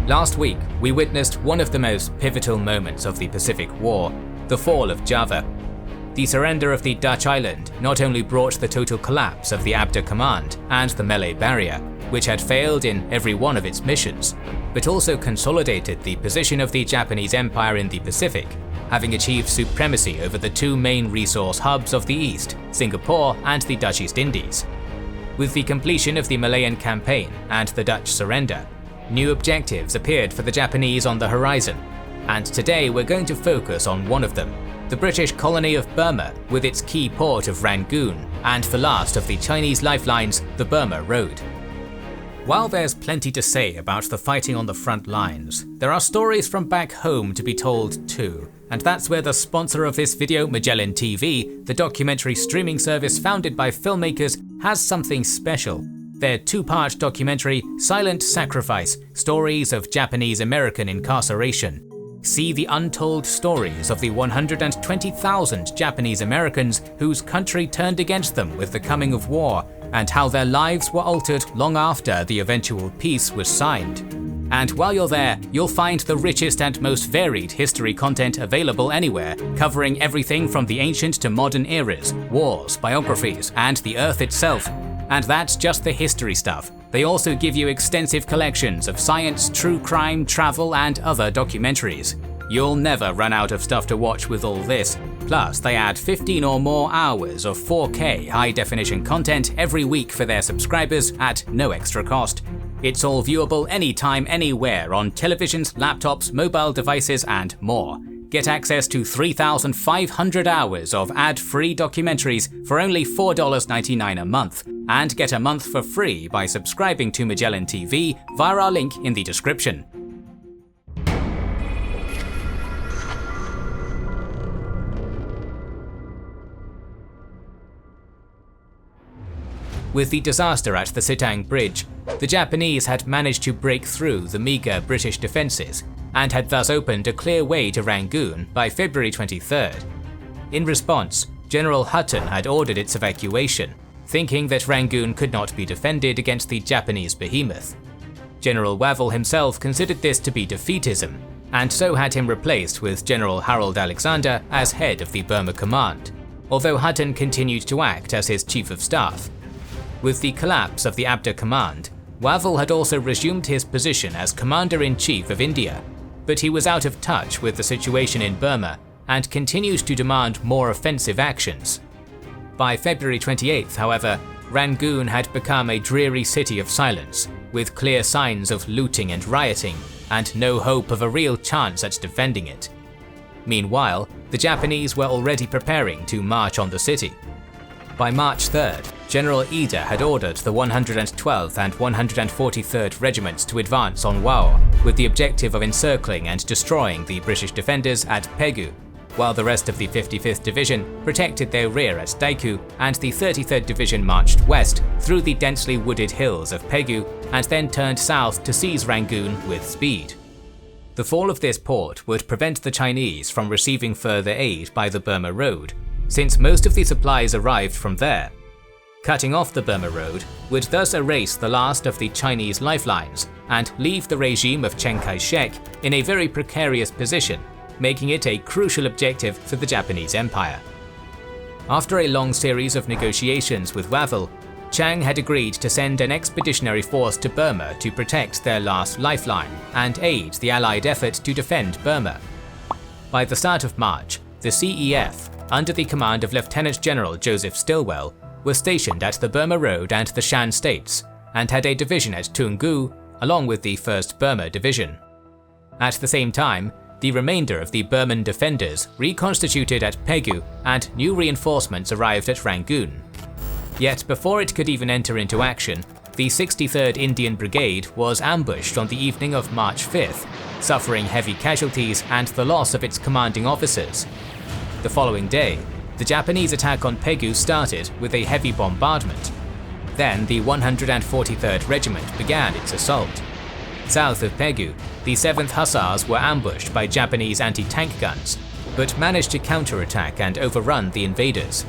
Last week, we witnessed one of the most pivotal moments of the Pacific War, the fall of Java. The surrender of the Dutch island not only brought the total collapse of the Abda Command and the Malay Barrier, which had failed in every one of its missions, but also consolidated the position of the Japanese Empire in the Pacific, having achieved supremacy over the two main resource hubs of the East, Singapore and the Dutch East Indies. With the completion of the Malayan campaign and the Dutch surrender, new objectives appeared for the Japanese on the horizon, and today we're going to focus on one of them, the British colony of Burma with its key port of Rangoon and the last of the Chinese lifelines, the Burma Road. While there's plenty to say about the fighting on the front lines, there are stories from back home to be told too, and that's where the sponsor of this video, Magellan TV, the documentary streaming service founded by filmmakers, has something special. Their two-part documentary, Silent Sacrifice, Stories of Japanese-American Incarceration. See the untold stories of the 120,000 Japanese Americans whose country turned against them with the coming of war, and how their lives were altered long after the eventual peace was signed. And while you're there, you'll find the richest and most varied history content available anywhere, covering everything from the ancient to modern eras, wars, biographies, and the Earth itself. And that's just the history stuff. They also give you extensive collections of science, true crime, travel, and other documentaries. You'll never run out of stuff to watch with all this. Plus, they add 15 or more hours of 4K high-definition content every week for their subscribers at no extra cost. It's all viewable anytime, anywhere on televisions, laptops, mobile devices, and more. Get access to 3,500 hours of ad-free documentaries for only $4.99 a month, and get a month for free by subscribing to Magellan TV via our link in the description. With the disaster at the Sitang Bridge, the Japanese had managed to break through the meagre British defences, and had thus opened a clear way to Rangoon by February 23rd. In response, General Hutton had ordered its evacuation, thinking that Rangoon could not be defended against the Japanese behemoth. General Wavell himself considered this to be defeatism, and so had him replaced with General Harold Alexander as head of the Burma Command, although Hutton continued to act as his chief of staff. With the collapse of the Abda Command, Wavell had also resumed his position as Commander-in-Chief of India, but he was out of touch with the situation in Burma and continued to demand more offensive actions. By February 28th, however, Rangoon had become a dreary city of silence, with clear signs of looting and rioting, and no hope of a real chance at defending it. Meanwhile, the Japanese were already preparing to march on the city. By March 3rd, General Ida had ordered the 112th and 143rd Regiments to advance on Wau, with the objective of encircling and destroying the British defenders at Pegu, while the rest of the 55th Division protected their rear at Daiku, and the 33rd Division marched west through the densely wooded hills of Pegu and then turned south to seize Rangoon with speed. The fall of this port would prevent the Chinese from receiving further aid by the Burma Road, since most of the supplies arrived from there. Cutting off the Burma Road would thus erase the last of the Chinese lifelines and leave the regime of Chiang Kai-shek in a very precarious position, making it a crucial objective for the Japanese Empire. After a long series of negotiations with Wavell, Chiang had agreed to send an expeditionary force to Burma to protect their last lifeline and aid the Allied effort to defend Burma. By the start of March, the CEF, under the command of Lieutenant General Joseph Stilwell, was stationed at the Burma Road and the Shan States, and had a division at Toungoo, along with the 1st Burma Division. At the same time, the remainder of the Burman defenders reconstituted at Pegu, and new reinforcements arrived at Rangoon. Yet before it could even enter into action, the 63rd Indian Brigade was ambushed on the evening of March 5th, suffering heavy casualties and the loss of its commanding officers. The following day, the Japanese attack on Pegu started with a heavy bombardment. Then the 143rd Regiment began its assault. South of Pegu, the 7th Hussars were ambushed by Japanese anti-tank guns, but managed to counterattack and overrun the invaders.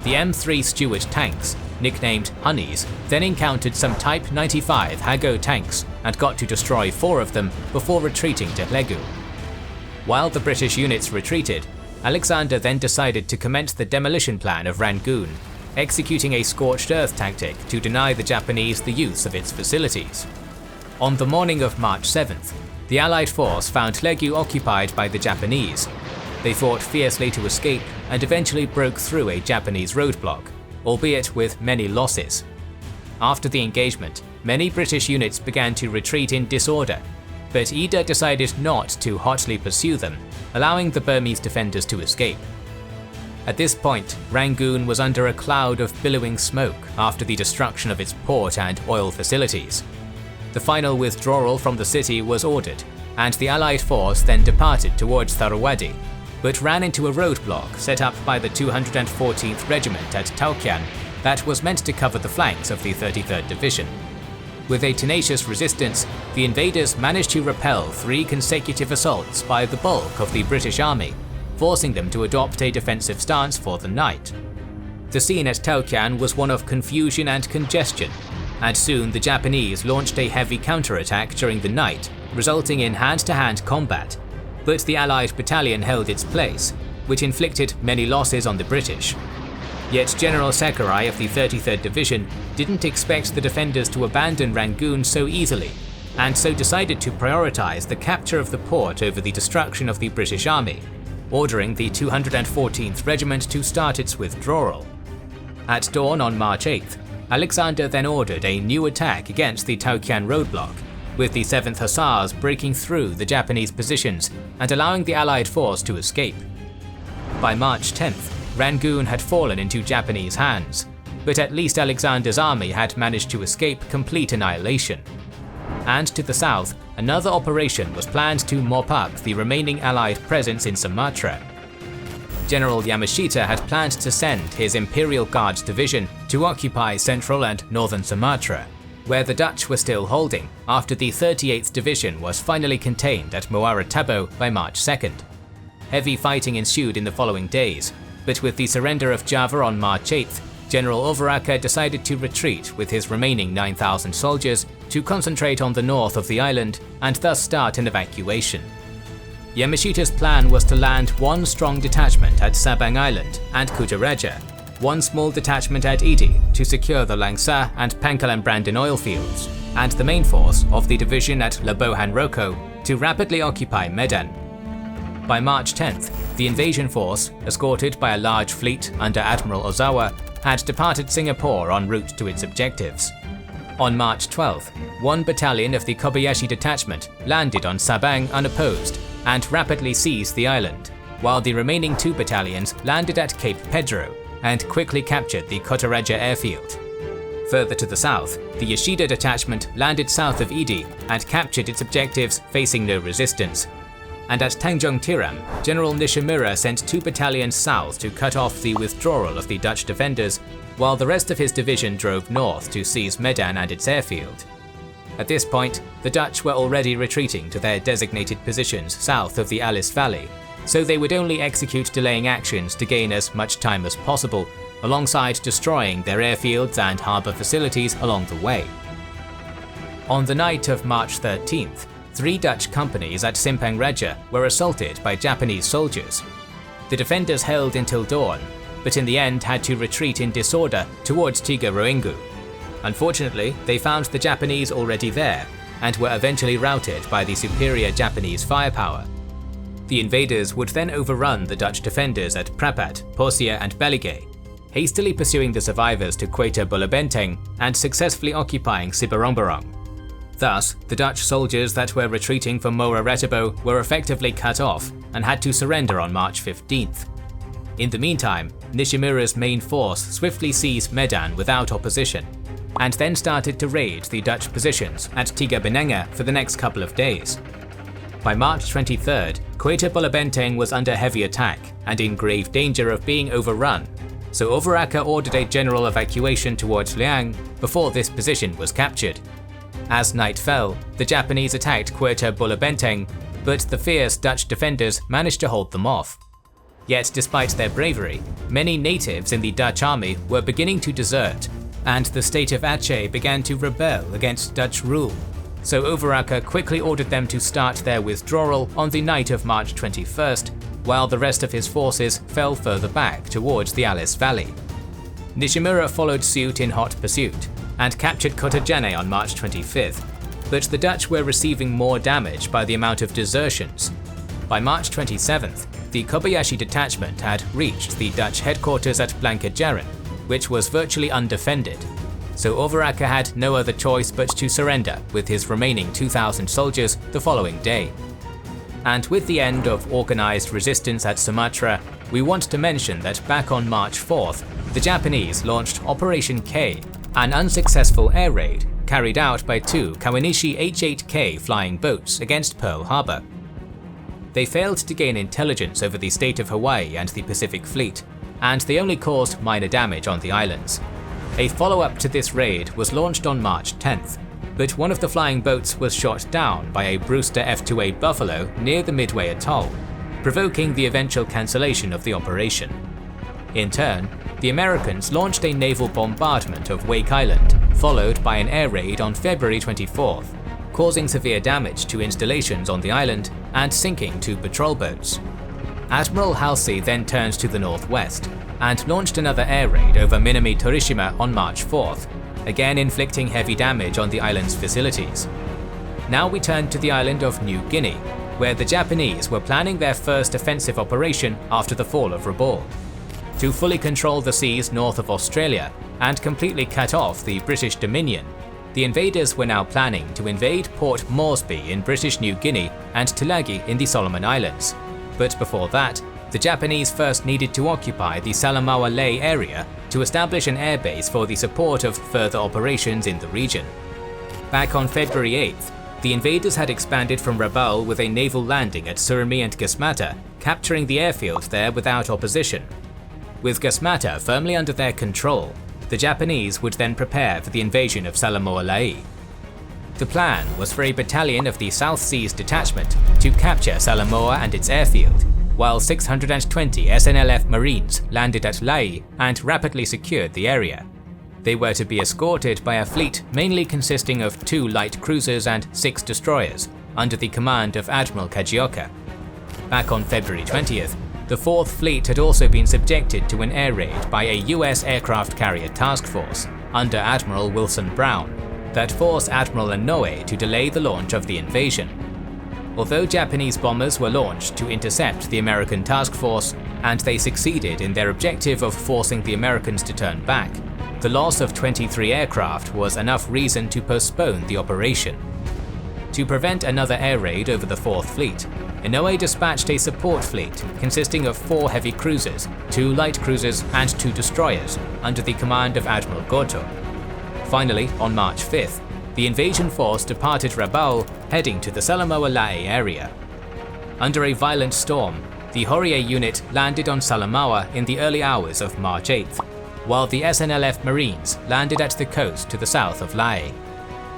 The M3 Stuart tanks nicknamed Honeys, then encountered some Type 95 Hago tanks and got to destroy 4 of them before retreating to Hlegu. While the British units retreated, Alexander then decided to commence the demolition plan of Rangoon, executing a scorched earth tactic to deny the Japanese the use of its facilities. On the morning of March 7th, the Allied force found Hlegu occupied by the Japanese. They fought fiercely to escape and eventually broke through a Japanese roadblock, albeit with many losses. After the engagement, many British units began to retreat in disorder, but Ida decided not to hotly pursue them, allowing the Burmese defenders to escape. At this point, Rangoon was under a cloud of billowing smoke after the destruction of its port and oil facilities. The final withdrawal from the city was ordered, and the Allied force then departed towards Tharwadi, but ran into a roadblock set up by the 214th Regiment at Taukian that was meant to cover the flanks of the 33rd Division. With a tenacious resistance, the invaders managed to repel 3 consecutive assaults by the bulk of the British army, forcing them to adopt a defensive stance for the night. The scene at Taukian was one of confusion and congestion, and soon the Japanese launched a heavy counterattack during the night, resulting in hand-to-hand combat. But the Allied battalion held its place, which inflicted many losses on the British. Yet General Sakurai of the 33rd Division didn't expect the defenders to abandon Rangoon so easily, and so decided to prioritize the capture of the port over the destruction of the British army, ordering the 214th Regiment to start its withdrawal. At dawn on March 8th, Alexander then ordered a new attack against the Taukian roadblock, with the 7th Hussars breaking through the Japanese positions and allowing the Allied force to escape. By March 10th, Rangoon had fallen into Japanese hands, but at least Alexander's army had managed to escape complete annihilation. And to the south, another operation was planned to mop up the remaining Allied presence in Sumatra. General Yamashita had planned to send his Imperial Guards division to occupy central and northern Sumatra, where the Dutch were still holding after the 38th Division was finally contained at Muara Tabo by March 2nd. Heavy fighting ensued in the following days, but with the surrender of Java on March 8th, General Overaka decided to retreat with his remaining 9,000 soldiers to concentrate on the north of the island and thus start an evacuation. Yamashita's plan was to land 1 strong detachment at Sabang Island and Kutaraja, 1 small detachment at Idi to secure the Langsa and Pangkalan-Brandon oil fields, and the main force of the division at Labuhan Roko to rapidly occupy Medan. By March 10th, the invasion force, escorted by a large fleet under Admiral Ozawa, had departed Singapore en route to its objectives. On March 12th, 1 battalion of the Kobayashi detachment landed on Sabang unopposed and rapidly seized the island, while the remaining 2 battalions landed at Cape Pedro and quickly captured the Kotaraja airfield. Further to the south, the Yoshida detachment landed south of Idi and captured its objectives facing no resistance. And at Tanjung Tiram, General Nishimura sent 2 battalions south to cut off the withdrawal of the Dutch defenders, while the rest of his division drove north to seize Medan and its airfield. At this point, the Dutch were already retreating to their designated positions south of the Alice Valley, so they would only execute delaying actions to gain as much time as possible, alongside destroying their airfields and harbour facilities along the way. On the night of March 13th, 3 Dutch companies at Simpang Raja were assaulted by Japanese soldiers. The defenders held until dawn, but in the end had to retreat in disorder towards Tiga Roengu. Unfortunately, they found the Japanese already there, and were eventually routed by the superior Japanese firepower. The invaders would then overrun the Dutch defenders at Prapat, Posia and Beligay, hastily pursuing the survivors to Quetta Bulabenteng and successfully occupying Sibarongbarong. Thus, the Dutch soldiers that were retreating from Muara Retabo were effectively cut off and had to surrender on March 15th. In the meantime, Nishimura's main force swiftly seized Medan without opposition, and then started to raid the Dutch positions at Tiga Benenga for the next couple of days. By March 23rd, Quetta Bulabenteng was under heavy attack and in grave danger of being overrun, so Overaka ordered a general evacuation towards Liang before this position was captured. As night fell, the Japanese attacked Quetta Bulabenteng, but the fierce Dutch defenders managed to hold them off. Yet despite their bravery, many natives in the Dutch army were beginning to desert, and the state of Aceh began to rebel against Dutch rule, so Overaka quickly ordered them to start their withdrawal on the night of March 21st, while the rest of his forces fell further back towards the Alice Valley. Nishimura followed suit in hot pursuit, and captured Kotajane on March 25th, but the Dutch were receiving more damage by the amount of desertions. By March 27th, the Kobayashi detachment had reached the Dutch headquarters at Blancajaran, which was virtually undefended, so Overaka had no other choice but to surrender with his remaining 2,000 soldiers the following day. And with the end of organized resistance at Sumatra, we want to mention that back on March 4th, the Japanese launched Operation K, an unsuccessful air raid carried out by two Kawanishi H-8K flying boats against Pearl Harbor. They failed to gain intelligence over the state of Hawaii and the Pacific Fleet, and they only caused minor damage on the islands. A follow-up to this raid was launched on March 10th, but one of the flying boats was shot down by a Brewster F-28 Buffalo near the Midway Atoll, provoking the eventual cancellation of the operation. In turn, the Americans launched a naval bombardment of Wake Island, followed by an air raid on February 24th, causing severe damage to installations on the island and sinking two patrol boats. Admiral Halsey then turned to the northwest and launched another air raid over Minami Torishima on March 4th, again inflicting heavy damage on the island's facilities. Now we turn to the island of New Guinea, where the Japanese were planning their first offensive operation after the fall of Rabaul. To fully control the seas north of Australia and completely cut off the British Dominion, the invaders were now planning to invade Port Moresby in British New Guinea and Tulagi in the Solomon Islands. But before that, the Japanese first needed to occupy the Salamaua Lay area to establish an airbase for the support of further operations in the region. Back on February 8th, the invaders had expanded from Rabaul with a naval landing at Surmi and Gasmata, capturing the airfield there without opposition. With Gasmata firmly under their control, the Japanese would then prepare for the invasion of Salamaua Lay. The plan was for a battalion of the South Seas Detachment to capture Salamaua and its airfield, while 620 SNLF Marines landed at Lae and rapidly secured the area. They were to be escorted by a fleet mainly consisting of 2 light cruisers and 6 destroyers, under the command of Admiral Kajioka. Back on February 20th, the 4th Fleet had also been subjected to an air raid by a US aircraft carrier task force, under Admiral Wilson Brown, that forced Admiral Inouye to delay the launch of the invasion. Although Japanese bombers were launched to intercept the American task force, and they succeeded in their objective of forcing the Americans to turn back, the loss of 23 aircraft was enough reason to postpone the operation. To prevent another air raid over the 4th Fleet, Inouye dispatched a support fleet consisting of 4 heavy cruisers, 2 light cruisers and 2 destroyers, under the command of Admiral Goto. Finally, on March 5th, the invasion force departed Rabaul, heading to the Salamaua Lae area. Under a violent storm, the Horie unit landed on Salamaua in the early hours of March 8th, while the SNLF Marines landed at the coast to the south of Lae.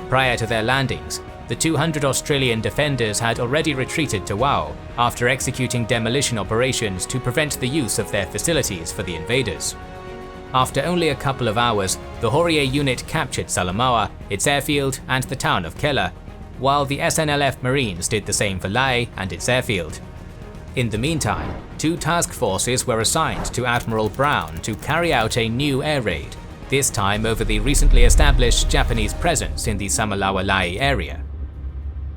Prior to their landings, the 200 Australian defenders had already retreated to Wau after executing demolition operations to prevent the use of their facilities for the invaders. After only a couple of hours, the Horie unit captured Salamaua, its airfield, and the town of Kela, while the SNLF Marines did the same for Lae and its airfield. In the meantime, 2 task forces were assigned to Admiral Brown to carry out a new air raid, this time over the recently established Japanese presence in the Salamaua Lae area.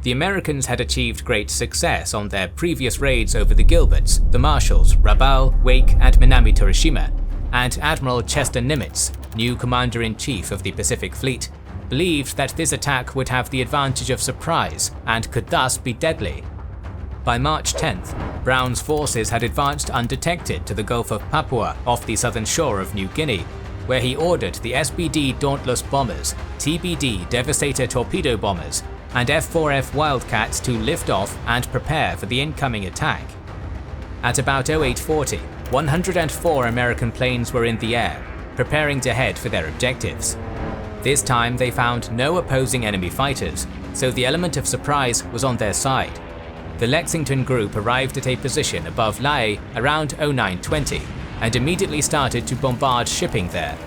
The Americans had achieved great success on their previous raids over the Gilberts, the Marshalls, Rabaul, Wake, and Minami Torishima, and Admiral Chester Nimitz, new Commander-in-Chief of the Pacific Fleet, believed that this attack would have the advantage of surprise and could thus be deadly. By March 10th, Brown's forces had advanced undetected to the Gulf of Papua off the southern shore of New Guinea, where he ordered the SBD Dauntless bombers, TBD Devastator torpedo bombers, and F-4F Wildcats to lift off and prepare for the incoming attack. At about 0840, 104 American planes were in the air, preparing to head for their objectives. This time they found no opposing enemy fighters, so the element of surprise was on their side. The Lexington group arrived at a position above Lae around 0920 and immediately started to bombard shipping there.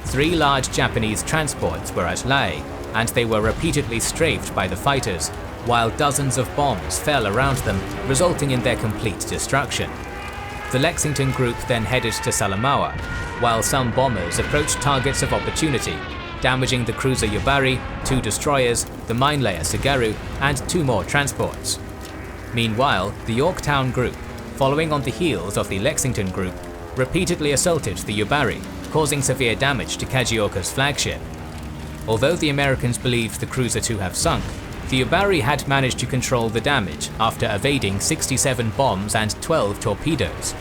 3 large Japanese transports were at Lae, and they were repeatedly strafed by the fighters, while dozens of bombs fell around them, resulting in their complete destruction. The Lexington group then headed to Salamaua, while some bombers approached targets of opportunity, damaging the cruiser Yubari, 2 destroyers, the mine layer Sugaru, and 2 more transports. Meanwhile, the Yorktown group, following on the heels of the Lexington group, repeatedly assaulted the Yubari, causing severe damage to Kajioka's flagship. Although the Americans believed the cruiser to have sunk, the Yubari had managed to control the damage after evading 67 bombs and 12 torpedoes.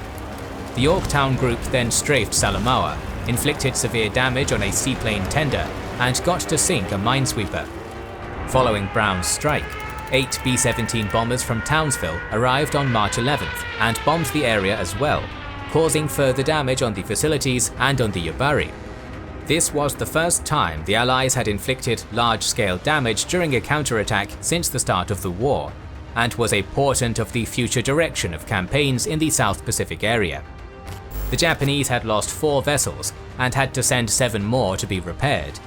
The Yorktown group then strafed Salamaua, inflicted severe damage on a seaplane tender, and got to sink a minesweeper. Following Brown's strike, 8 B-17 bombers from Townsville arrived on March 11th and bombed the area as well, causing further damage on the facilities and on the Yubari. This was the first time the Allies had inflicted large-scale damage during a counterattack since the start of the war, and was a portent of the future direction of campaigns in the South Pacific area. The Japanese had lost 4 vessels and had to send 7 more to be repaired,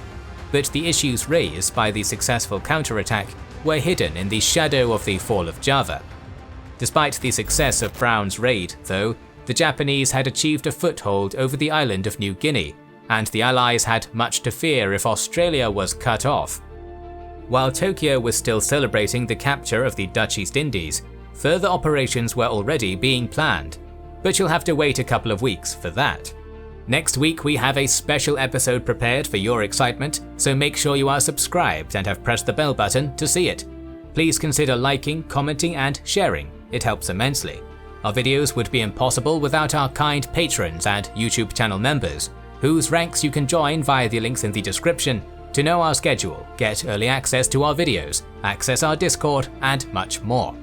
but the issues raised by the successful counterattack were hidden in the shadow of the fall of Java. Despite the success of Brown's raid, though, the Japanese had achieved a foothold over the island of New Guinea, and the Allies had much to fear if Australia was cut off. While Tokyo was still celebrating the capture of the Dutch East Indies, further operations were already being planned, but you'll have to wait a couple of weeks for that. Next week we have a special episode prepared for your excitement, so make sure you are subscribed and have pressed the bell button to see it. Please consider liking, commenting and sharing, it helps immensely. Our videos would be impossible without our kind patrons and YouTube channel members, whose ranks you can join via the links in the description to know our schedule, get early access to our videos, access our Discord, and much more.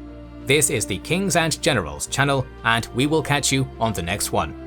This is the Kings and Generals channel, and we will catch you on the next one.